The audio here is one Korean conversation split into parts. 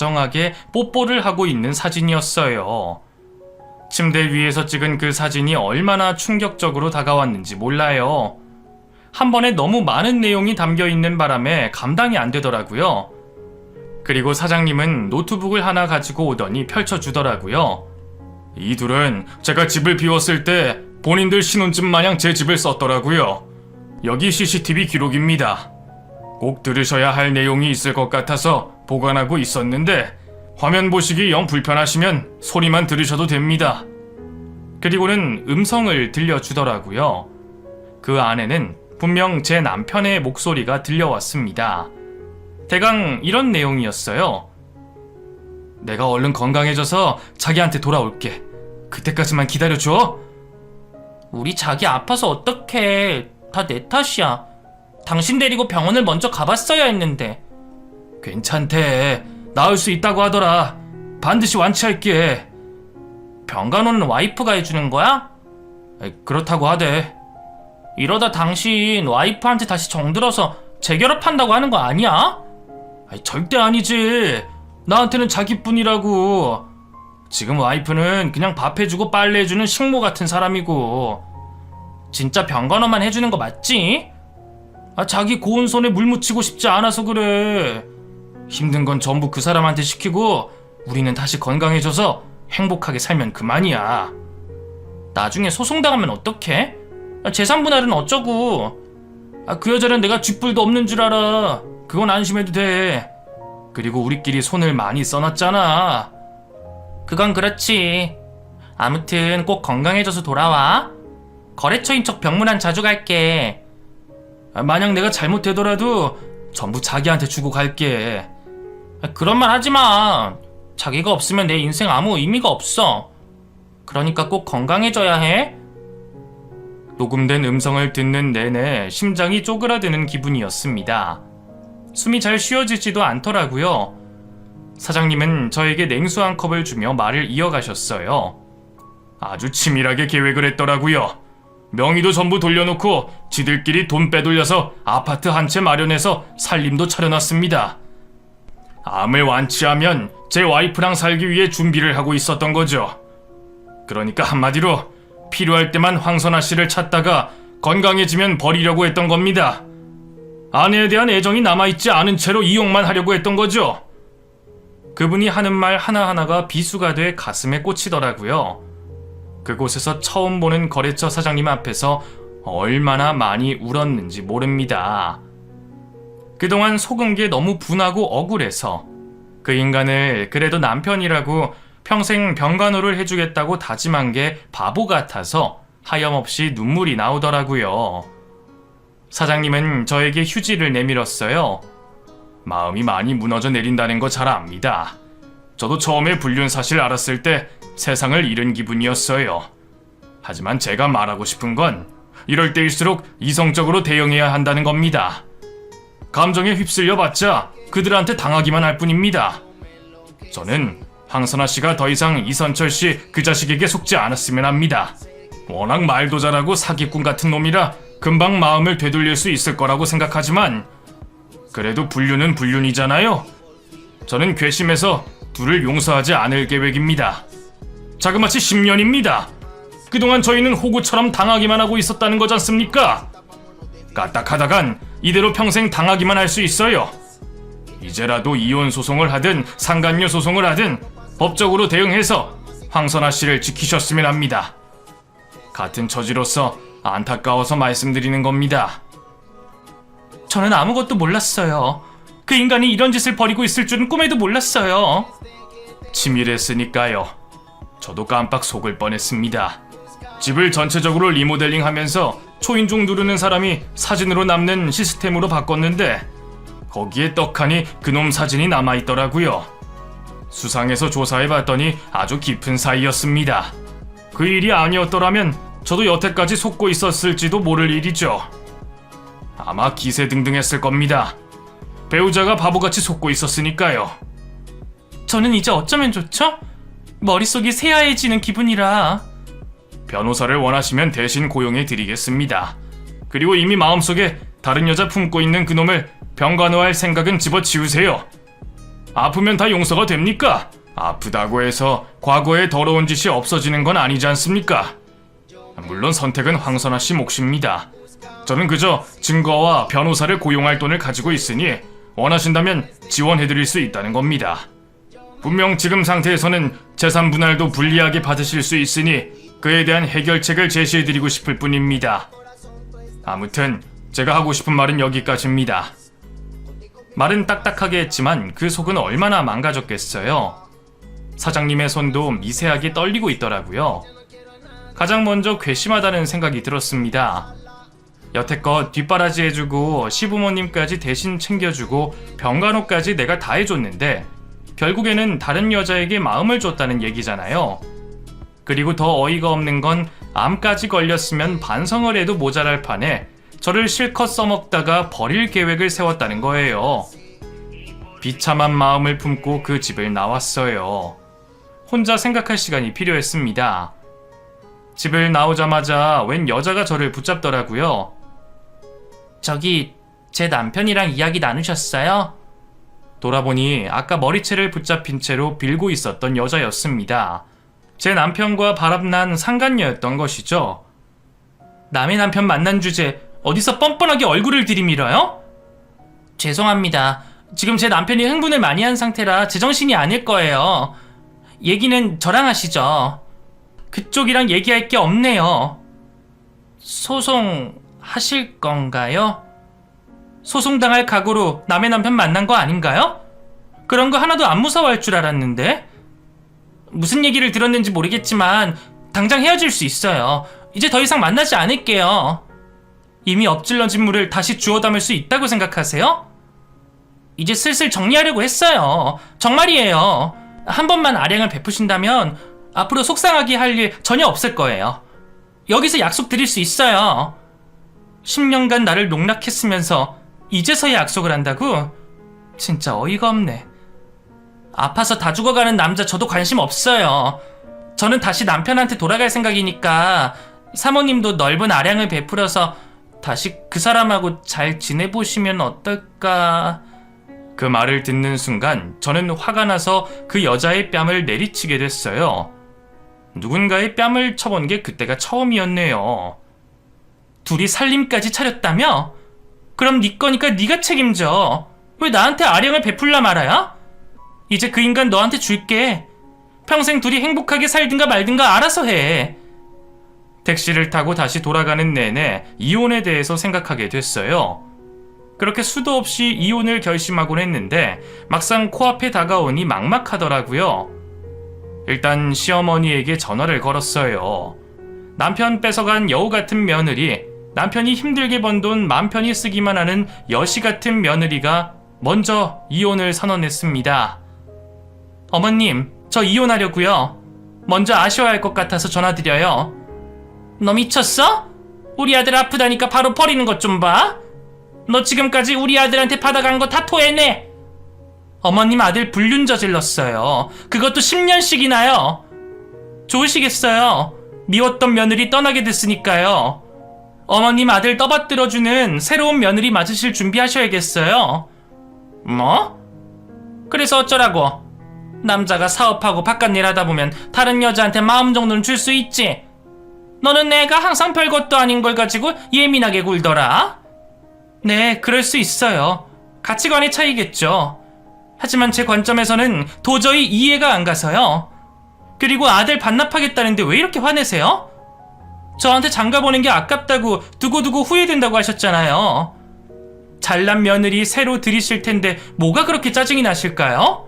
다정하게 뽀뽀를 하고 있는 사진이었어요. 침대 위에서 찍은 그 사진이 얼마나 충격적으로 다가왔는지 몰라요. 한 번에 너무 많은 내용이 담겨 있는 바람에 감당이 안 되더라고요. 그리고 사장님은 노트북을 하나 가지고 오더니 펼쳐주더라고요. 이 둘은 제가 집을 비웠을 때 본인들 신혼집 마냥 제 집을 썼더라고요. 여기 CCTV 기록입니다. 꼭 들으셔야 할 내용이 있을 것 같아서 보관하고 있었는데 화면 보시기 영 불편하시면 소리만 들으셔도 됩니다. 그리고는 음성을 들려주더라고요. 그 안에는 분명 제 남편의 목소리가 들려왔습니다. 대강 이런 내용이었어요. 내가 얼른 건강해져서 자기한테 돌아올게. 그때까지만 기다려줘. 우리 자기 아파서 어떡해. 다 내 탓이야. 당신 데리고 병원을 먼저 가봤어야 했는데. 괜찮대. 나을 수 있다고 하더라. 반드시 완치할게. 병간호는 와이프가 해주는 거야? 그렇다고 하대. 이러다 당신 와이프한테 다시 정들어서 재결합한다고 하는 거 아니야? 절대 아니지. 나한테는 자기뿐이라고. 지금 와이프는 그냥 밥 해주고 빨래 해주는 식모 같은 사람이고. 진짜 병간호만 해주는 거 맞지? 자기 고운 손에 물 묻히고 싶지 않아서 그래. 힘든 건 전부 그 사람한테 시키고 우리는 다시 건강해져서 행복하게 살면 그만이야. 나중에 소송당하면 어떡해? 재산분할은 어쩌고. 그 여자는 내가 쥐뿔도 없는 줄 알아. 그건 안심해도 돼. 그리고 우리끼리 손을 많이 써놨잖아. 그건 그렇지. 아무튼 꼭 건강해져서 돌아와. 거래처인 척 병문안 자주 갈게. 만약 내가 잘못되더라도 전부 자기한테 주고 갈게. 그런 말 하지마. 자기가 없으면 내 인생 아무 의미가 없어. 그러니까 꼭 건강해져야 해. 녹음된 음성을 듣는 내내 심장이 쪼그라드는 기분이었습니다. 숨이 잘 쉬어지지도 않더라고요. 사장님은 저에게 냉수 한 컵을 주며 말을 이어가셨어요. 아주 치밀하게 계획을 했더라고요. 명의도 전부 돌려놓고 지들끼리 돈 빼돌려서 아파트 한 채 마련해서 살림도 차려놨습니다. 암을 완치하면 제 와이프랑 살기 위해 준비를 하고 있었던 거죠. 그러니까 한마디로 필요할 때만 황선아 씨를 찾다가 건강해지면 버리려고 했던 겁니다. 아내에 대한 애정이 남아있지 않은 채로 이용만 하려고 했던 거죠. 그분이 하는 말 하나하나가 비수가 돼 가슴에 꽂히더라고요. 그곳에서 처음 보는 거래처 사장님 앞에서 얼마나 많이 울었는지 모릅니다. 그동안 속은 게 너무 분하고 억울해서 그 인간을 그래도 남편이라고 평생 병간호를 해주겠다고 다짐한 게 바보 같아서 하염없이 눈물이 나오더라고요. 사장님은 저에게 휴지를 내밀었어요. 마음이 많이 무너져 내린다는 거 잘 압니다. 저도 처음에 불륜 사실 알았을 때 세상을 잃은 기분이었어요. 하지만 제가 말하고 싶은 건 이럴 때일수록 이성적으로 대응해야 한다는 겁니다. 감정에 휩쓸려봤자 그들한테 당하기만 할 뿐입니다. 저는 황선아 씨가 더 이상 이선철 씨 그 자식에게 속지 않았으면 합니다. 워낙 말도 잘하고 사기꾼 같은 놈이라 금방 마음을 되돌릴 수 있을 거라고 생각하지만 그래도 불륜은 불륜이잖아요. 저는 괘씸해서 둘을 용서하지 않을 계획입니다. 자그마치 10년입니다. 그동안 저희는 호구처럼 당하기만 하고 있었다는 거지 않습니까? 까딱하다간 이대로 평생 당하기만 할 수 있어요. 이제라도 이혼 소송을 하든 상간녀 소송을 하든 법적으로 대응해서 황선아 씨를 지키셨으면 합니다. 같은 처지로서 안타까워서 말씀드리는 겁니다. 저는 아무것도 몰랐어요. 그 인간이 이런 짓을 벌이고 있을 줄은 꿈에도 몰랐어요. 치밀했으니까요. 저도 깜빡 속을 뻔했습니다. 집을 전체적으로 리모델링하면서 초인종 누르는 사람이 사진으로 남는 시스템으로 바꿨는데 거기에 떡하니 그놈 사진이 남아있더라고요. 수상해서 조사해봤더니 아주 깊은 사이였습니다. 그 일이 아니었더라면 저도 여태까지 속고 있었을지도 모를 일이죠. 아마 기세등등했을 겁니다. 배우자가 바보같이 속고 있었으니까요. 저는 이제 어쩌면 좋죠? 머릿속이 새하얘지는 기분이라. 변호사를 원하시면 대신 고용해드리겠습니다. 그리고 이미 마음속에 다른 여자 품고 있는 그놈을 병간호할 생각은 집어치우세요. 아프면 다 용서가 됩니까? 아프다고 해서 과거의 더러운 짓이 없어지는 건 아니지 않습니까? 물론 선택은 황선아 씨 몫입니다. 저는 그저 증거와 변호사를 고용할 돈을 가지고 있으니 원하신다면 지원해드릴 수 있다는 겁니다. 분명 지금 상태에서는 재산 분할도 불리하게 받으실 수 있으니 그에 대한 해결책을 제시해드리고 싶을 뿐입니다. 아무튼 제가 하고 싶은 말은 여기까지입니다. 말은 딱딱하게 했지만 그 속은 얼마나 망가졌겠어요. 사장님의 손도 미세하게 떨리고 있더라고요. 가장 먼저 괘씸하다는 생각이 들었습니다. 여태껏 뒷바라지 해주고 시부모님까지 대신 챙겨주고 병간호까지 내가 다 해줬는데 결국에는 다른 여자에게 마음을 줬다는 얘기잖아요. 그리고 더 어이가 없는 건 암까지 걸렸으면 반성을 해도 모자랄 판에 저를 실컷 써먹다가 버릴 계획을 세웠다는 거예요. 비참한 마음을 품고 그 집을 나왔어요. 혼자 생각할 시간이 필요했습니다. 집을 나오자마자 웬 여자가 저를 붙잡더라고요. 저기 제 남편이랑 이야기 나누셨어요? 돌아보니 아까 머리채를 붙잡힌 채로 빌고 있었던 여자였습니다. 제 남편과 바람난 상간녀였던 것이죠. 남의 남편 만난 주제 어디서 뻔뻔하게 얼굴을 들이밀어요? 죄송합니다. 지금 제 남편이 흥분을 많이 한 상태라 제정신이 아닐 거예요. 얘기는 저랑 하시죠. 그쪽이랑 얘기할 게 없네요. 소송 하실 건가요? 소송당할 각오로 남의 남편 만난 거 아닌가요? 그런 거 하나도 안 무서워할 줄 알았는데. 무슨 얘기를 들었는지 모르겠지만 당장 헤어질 수 있어요. 이제 더 이상 만나지 않을게요. 이미 엎질러진 물을 다시 주워 담을 수 있다고 생각하세요? 이제 슬슬 정리하려고 했어요. 정말이에요. 한 번만 아량을 베푸신다면 앞으로 속상하게 할 일 전혀 없을 거예요. 여기서 약속 드릴 수 있어요. 10년간 나를 농락했으면서 이제서야 약속을 한다고? 진짜 어이가 없네. 아파서 다 죽어가는 남자 저도 관심 없어요. 저는 다시 남편한테 돌아갈 생각이니까 사모님도 넓은 아량을 베풀어서 다시 그 사람하고 잘 지내보시면 어떨까... 그 말을 듣는 순간 저는 화가 나서 그 여자의 뺨을 내리치게 됐어요. 누군가의 뺨을 쳐본 게 그때가 처음이었네요. 둘이 살림까지 차렸다며? 그럼 네 거니까 네가 책임져. 왜 나한테 아량을 베풀라 말아야? 이제 그 인간 너한테 줄게. 평생 둘이 행복하게 살든가 말든가 알아서 해. 택시를 타고 다시 돌아가는 내내 이혼에 대해서 생각하게 됐어요. 그렇게 수도 없이 이혼을 결심하곤 했는데 막상 코앞에 다가오니 막막하더라고요. 일단 시어머니에게 전화를 걸었어요. 남편 뺏어간 여우 같은 며느리, 남편이 힘들게 번 돈 맘 편히 쓰기만 하는 여시 같은 며느리가 먼저 이혼을 선언했습니다. 어머님, 저 이혼하려고요. 먼저 아쉬워할 것 같아서 전화드려요. 너 미쳤어? 우리 아들 아프다니까 바로 버리는 것 좀 봐. 너 지금까지 우리 아들한테 받아간 거 다 토해내. 어머님 아들 불륜 저질렀어요. 그것도 10년씩이나요. 좋으시겠어요. 미웠던 며느리 떠나게 됐으니까요. 어머님 아들 떠받들어주는 새로운 며느리 맞으실 준비하셔야겠어요. 뭐? 그래서 어쩌라고? 남자가 사업하고 바깥일 하다 보면 다른 여자한테 마음 정도는 줄 수 있지. 너는 내가 항상 별것도 아닌 걸 가지고 예민하게 굴더라. 네, 그럴 수 있어요. 가치관의 차이겠죠. 하지만 제 관점에서는 도저히 이해가 안 가서요. 그리고 아들 반납하겠다는데 왜 이렇게 화내세요? 저한테 장가보는 게 아깝다고 두고두고 후회된다고 하셨잖아요. 잘난 며느리 새로 들이실 텐데 뭐가 그렇게 짜증이 나실까요?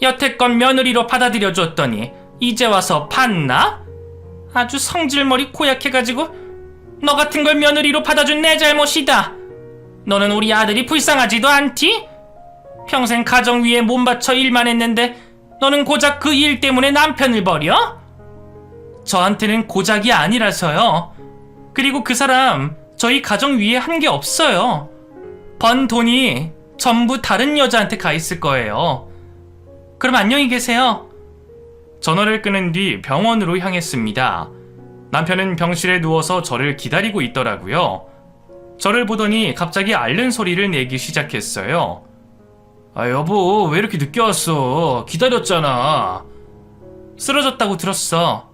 여태껏 며느리로 받아들여줬더니 이제 와서 팠나? 아주 성질머리 고약해가지고 너 같은 걸 며느리로 받아준 내 잘못이다. 너는 우리 아들이 불쌍하지도 않디? 평생 가정 위에 몸 바쳐 일만 했는데 너는 고작 그 일 때문에 남편을 버려? 저한테는 고작이 아니라서요. 그리고 그 사람 저희 가정 위에 한 게 없어요. 번 돈이 전부 다른 여자한테 가 있을 거예요. 그럼 안녕히 계세요. 전화를 끊은 뒤 병원으로 향했습니다. 남편은 병실에 누워서 저를 기다리고 있더라고요. 저를 보더니 갑자기 앓는 소리를 내기 시작했어요. 아, 여보, 왜 이렇게 늦게 왔어? 기다렸잖아. 쓰러졌다고 들었어.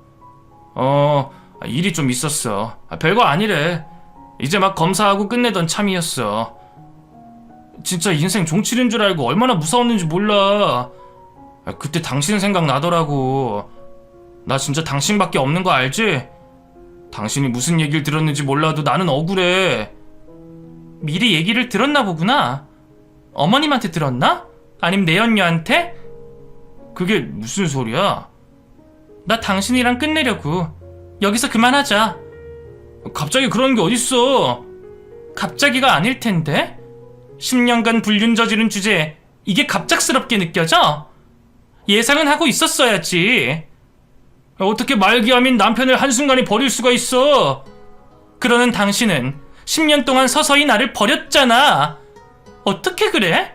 일이 좀 있었어. 별거 아니래. 이제 막 검사하고 끝내던 참이었어. 진짜 인생 종칠인 줄 알고 얼마나 무서웠는지 몰라. 그때 당신 생각나더라고. 나 진짜 당신밖에 없는 거 알지? 당신이 무슨 얘기를 들었는지 몰라도 나는 억울해. 미리 얘기를 들었나 보구나. 어머님한테 들었나? 아님 내연녀한테? 그게 무슨 소리야? 나 당신이랑 끝내려고. 여기서 그만하자. 갑자기 그런 게 어딨어? 갑자기가 아닐 텐데? 10년간 불륜 저지른 주제에 이게 갑작스럽게 느껴져? 예상은 하고 있었어야지. 어떻게 말기암인 남편을 한순간에 버릴 수가 있어? 그러는 당신은 10년 동안 서서히 나를 버렸잖아. 어떻게 그래?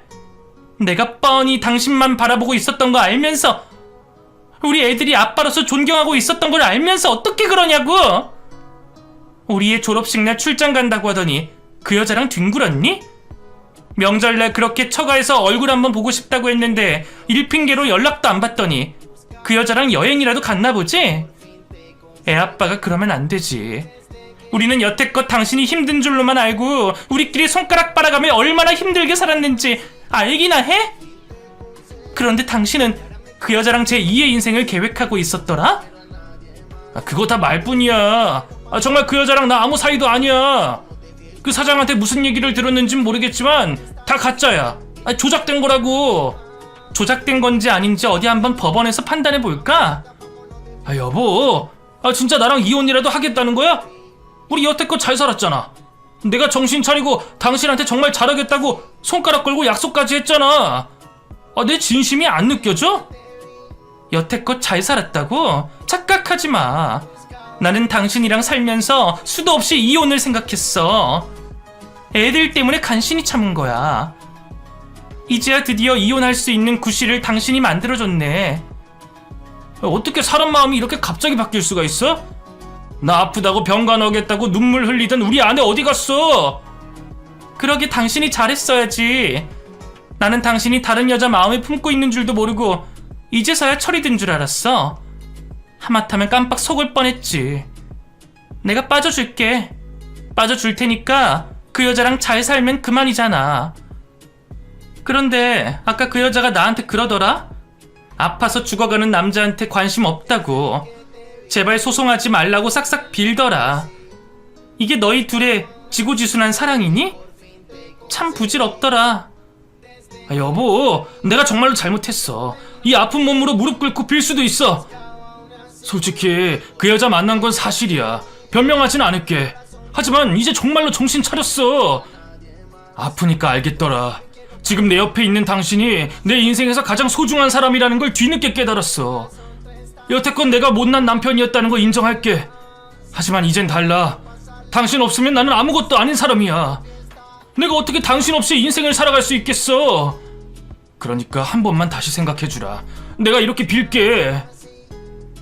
내가 뻔히 당신만 바라보고 있었던 거 알면서, 우리 애들이 아빠로서 존경하고 있었던 걸 알면서 어떻게 그러냐고? 우리의 졸업식 날 출장 간다고 하더니 그 여자랑 뒹굴었니? 명절날 그렇게 처가에서 얼굴 한번 보고 싶다고 했는데 일 핑계로 연락도 안 받더니 그 여자랑 여행이라도 갔나 보지? 애아빠가 그러면 안 되지. 우리는 여태껏 당신이 힘든 줄로만 알고 우리끼리 손가락 빨아가며 얼마나 힘들게 살았는지 알기나 해? 그런데 당신은 그 여자랑 제2의 인생을 계획하고 있었더라? 그거 다 말뿐이야. 정말 그 여자랑 나 아무 사이도 아니야. 그 사장한테 무슨 얘기를 들었는진 모르겠지만 다 가짜야. 조작된 거라고. 조작된 건지 아닌지 어디 한번 법원에서 판단해 볼까? 여보, 진짜 나랑 이혼이라도 하겠다는 거야? 우리 여태껏 잘 살았잖아. 내가 정신 차리고 당신한테 정말 잘하겠다고 손가락 걸고 약속까지 했잖아. 내 진심이 안 느껴져? 여태껏 잘 살았다고? 착각하지 마. 나는 당신이랑 살면서 수도 없이 이혼을 생각했어. 애들 때문에 간신히 참은 거야. 이제야 드디어 이혼할 수 있는 구실을 당신이 만들어줬네. 어떻게 사람 마음이 이렇게 갑자기 바뀔 수가 있어? 나 아프다고 병가 넣겠다고 눈물 흘리던 우리 아내 어디 갔어? 그러게 당신이 잘했어야지. 나는 당신이 다른 여자 마음을 품고 있는 줄도 모르고 이제서야 철이 든 줄 알았어. 하마터면 깜빡 속을 뻔했지. 내가 빠져줄게. 빠져줄 테니까 그 여자랑 잘 살면 그만이잖아. 그런데 아까 그 여자가 나한테 그러더라? 아파서 죽어가는 남자한테 관심 없다고. 제발 소송하지 말라고 싹싹 빌더라. 이게 너희 둘의 지고지순한 사랑이니? 참 부질없더라. 여보, 내가 정말로 잘못했어. 이 아픈 몸으로 무릎 꿇고 빌 수도 있어. 솔직히 그 여자 만난 건 사실이야. 변명하진 않을게. 하지만 이제 정말로 정신 차렸어. 아프니까 알겠더라. 지금 내 옆에 있는 당신이 내 인생에서 가장 소중한 사람이라는 걸 뒤늦게 깨달았어. 여태껏 내가 못난 남편이었다는 거 인정할게. 하지만 이젠 달라. 당신 없으면 나는 아무것도 아닌 사람이야. 내가 어떻게 당신 없이 인생을 살아갈 수 있겠어. 그러니까 한 번만 다시 생각해주라. 내가 이렇게 빌게.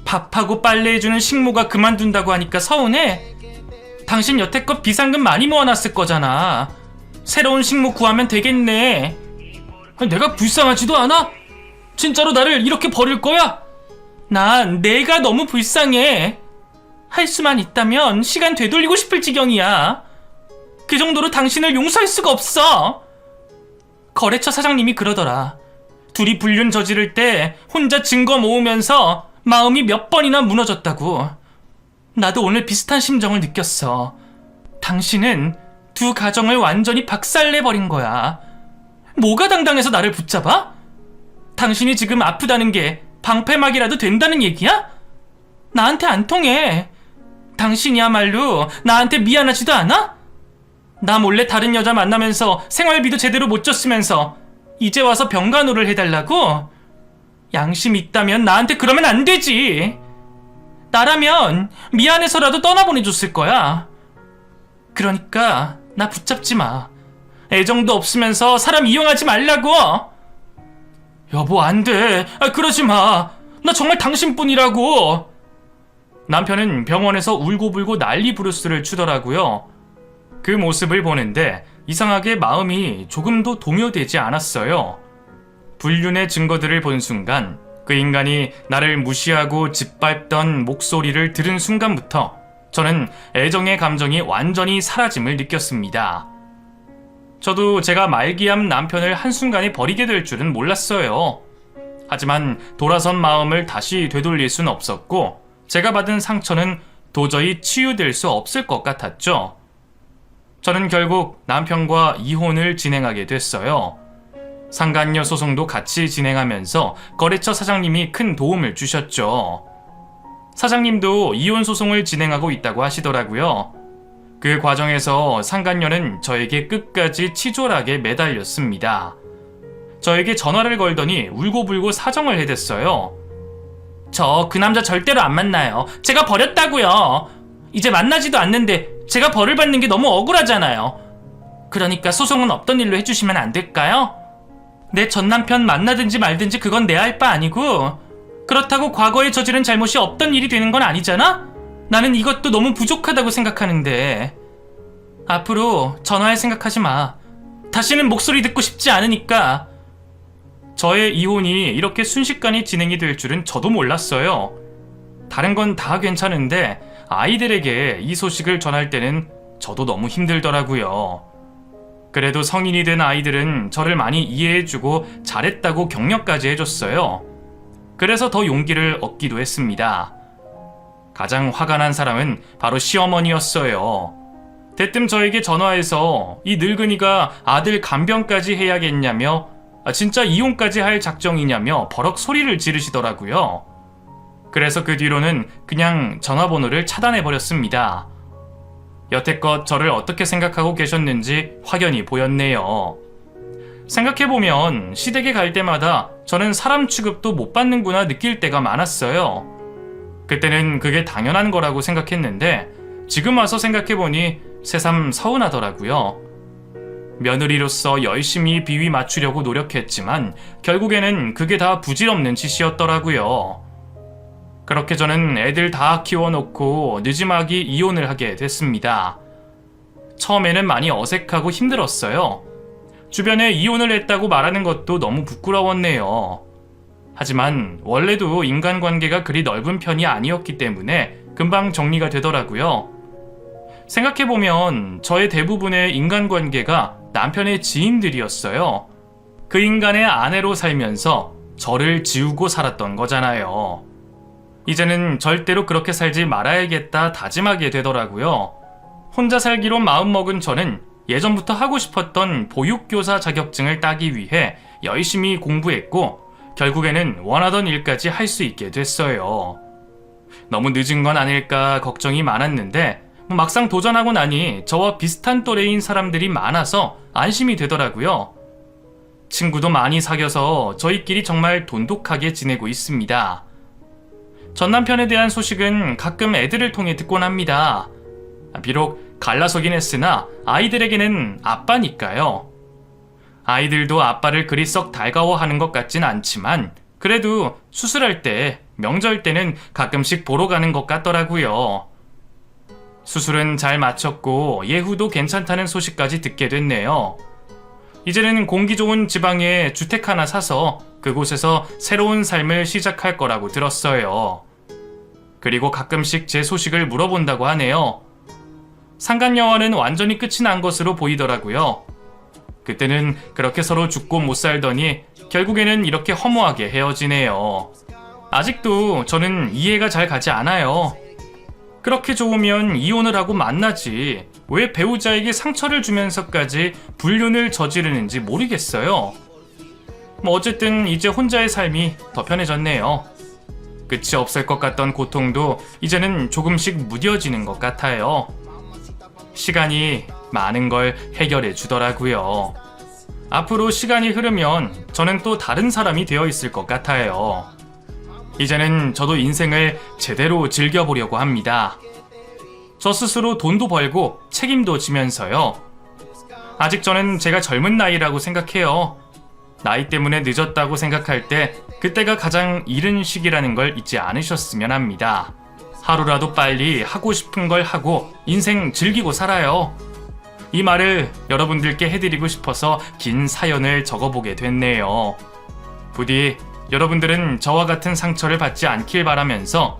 밥하고 빨래해주는 식모가 그만둔다고 하니까 서운해? 당신 여태껏 비상금 많이 모아놨을 거잖아. 새로운 식모 구하면 되겠네. 내가 불쌍하지도 않아? 진짜로 나를 이렇게 버릴 거야? 난 내가 너무 불쌍해. 할 수만 있다면 시간 되돌리고 싶을 지경이야. 그 정도로 당신을 용서할 수가 없어. 거래처 사장님이 그러더라. 둘이 불륜 저지를 때 혼자 증거 모으면서 마음이 몇 번이나 무너졌다고. 나도 오늘 비슷한 심정을 느꼈어. 당신은 두 가정을 완전히 박살내버린 거야. 뭐가 당당해서 나를 붙잡아? 당신이 지금 아프다는 게 방패막이라도 된다는 얘기야? 나한테 안 통해. 당신이야말로 나한테 미안하지도 않아? 나 몰래 다른 여자 만나면서 생활비도 제대로 못 줬으면서 이제 와서 병간호를 해달라고? 양심 있다면 나한테 그러면 안 되지. 나라면 미안해서라도 떠나보내줬을 거야. 그러니까 나 붙잡지 마. 애정도 없으면서 사람 이용하지 말라고. 여보, 안 돼. 그러지 마. 나 정말 당신뿐이라고. 남편은 병원에서 울고불고 난리 부르스를 추더라고요. 그 모습을 보는데 이상하게 마음이 조금도 동요되지 않았어요. 불륜의 증거들을 본 순간 그 인간이 나를 무시하고 짓밟던 목소리를 들은 순간부터 저는 애정의 감정이 완전히 사라짐을 느꼈습니다. 저도 제가 말기암 남편을 한순간에 버리게 될 줄은 몰랐어요. 하지만 돌아선 마음을 다시 되돌릴 순 없었고 제가 받은 상처는 도저히 치유될 수 없을 것 같았죠. 저는 결국 남편과 이혼을 진행하게 됐어요. 상간녀 소송도 같이 진행하면서 거래처 사장님이 큰 도움을 주셨죠. 사장님도 이혼 소송을 진행하고 있다고 하시더라고요. 그 과정에서 상간녀는 저에게 끝까지 치졸하게 매달렸습니다. 저에게 전화를 걸더니 울고불고 사정을 해댔어요. 저 그 남자 절대로 안 만나요. 제가 버렸다고요. 이제 만나지도 않는데 제가 벌을 받는 게 너무 억울하잖아요. 그러니까 소송은 없던 일로 해주시면 안 될까요? 내 전남편 만나든지 말든지 그건 내 할 바 아니고 그렇다고 과거에 저지른 잘못이 없던 일이 되는 건 아니잖아? 나는 이것도 너무 부족하다고 생각하는데 앞으로 전화할 생각하지 마. 다시는 목소리 듣고 싶지 않으니까. 저의 이혼이 이렇게 순식간에 진행이 될 줄은 저도 몰랐어요. 다른 건 다 괜찮은데 아이들에게 이 소식을 전할 때는 저도 너무 힘들더라고요. 그래도 성인이 된 아이들은 저를 많이 이해해주고 잘했다고 격려까지 해줬어요. 그래서 더 용기를 얻기도 했습니다. 가장 화가 난 사람은 바로 시어머니였어요. 대뜸 저에게 전화해서 이 늙은이가 아들 간병까지 해야겠냐며 진짜 이혼까지 할 작정이냐며 버럭 소리를 지르시더라고요. 그래서 그 뒤로는 그냥 전화번호를 차단해버렸습니다. 여태껏 저를 어떻게 생각하고 계셨는지 확연히 보였네요. 생각해보면 시댁에 갈 때마다 저는 사람 취급도 못 받는구나 느낄 때가 많았어요. 그때는 그게 당연한 거라고 생각했는데 지금 와서 생각해보니 새삼 서운하더라고요. 며느리로서 열심히 비위 맞추려고 노력했지만 결국에는 그게 다 부질없는 짓이었더라고요. 그렇게 저는 애들 다 키워놓고 늦지막이 이혼을 하게 됐습니다. 처음에는 많이 어색하고 힘들었어요. 주변에 이혼을 했다고 말하는 것도 너무 부끄러웠네요. 하지만 원래도 인간관계가 그리 넓은 편이 아니었기 때문에 금방 정리가 되더라고요. 생각해보면 저의 대부분의 인간관계가 남편의 지인들이었어요. 그 인간의 아내로 살면서 저를 지우고 살았던 거잖아요. 이제는 절대로 그렇게 살지 말아야겠다 다짐하게 되더라고요. 혼자 살기로 마음먹은 저는 예전부터 하고 싶었던 보육교사 자격증을 따기 위해 열심히 공부했고 결국에는 원하던 일까지 할 수 있게 됐어요. 너무 늦은 건 아닐까 걱정이 많았는데 막상 도전하고 나니 저와 비슷한 또래인 사람들이 많아서 안심이 되더라고요. 친구도 많이 사귀어서 저희끼리 정말 돈독하게 지내고 있습니다. 전 남편에 대한 소식은 가끔 애들을 통해 듣곤 합니다. 비록 갈라서긴 했으나 아이들에게는 아빠니까요. 아이들도 아빠를 그리 썩 달가워하는 것 같진 않지만 그래도 수술할 때, 명절 때는 가끔씩 보러 가는 것 같더라고요. 수술은 잘 마쳤고 예후도 괜찮다는 소식까지 듣게 됐네요. 이제는 공기 좋은 지방에 주택 하나 사서 그곳에서 새로운 삶을 시작할 거라고 들었어요. 그리고 가끔씩 제 소식을 물어본다고 하네요. 상간녀와는 완전히 끝이 난 것으로 보이더라고요. 그때는 그렇게 서로 죽고 못 살더니 결국에는 이렇게 허무하게 헤어지네요. 아직도 저는 이해가 잘 가지 않아요. 그렇게 좋으면 이혼을 하고 만나지 왜 배우자에게 상처를 주면서까지 불륜을 저지르는지 모르겠어요. 어쨌든 이제 혼자의 삶이 더 편해졌네요. 끝이 없을 것 같던 고통도 이제는 조금씩 무뎌지는 것 같아요. 시간이 많은 걸 해결해 주더라고요. 앞으로 시간이 흐르면 저는 또 다른 사람이 되어 있을 것 같아요. 이제는 저도 인생을 제대로 즐겨보려고 합니다. 저 스스로 돈도 벌고 책임도 지면서요. 아직 저는 제가 젊은 나이라고 생각해요. 나이 때문에 늦었다고 생각할 때 그때가 가장 이른 시기라는 걸 잊지 않으셨으면 합니다. 하루라도 빨리 하고 싶은 걸 하고 인생 즐기고 살아요. 이 말을 여러분들께 해드리고 싶어서 긴 사연을 적어보게 됐네요. 부디 여러분들은 저와 같은 상처를 받지 않길 바라면서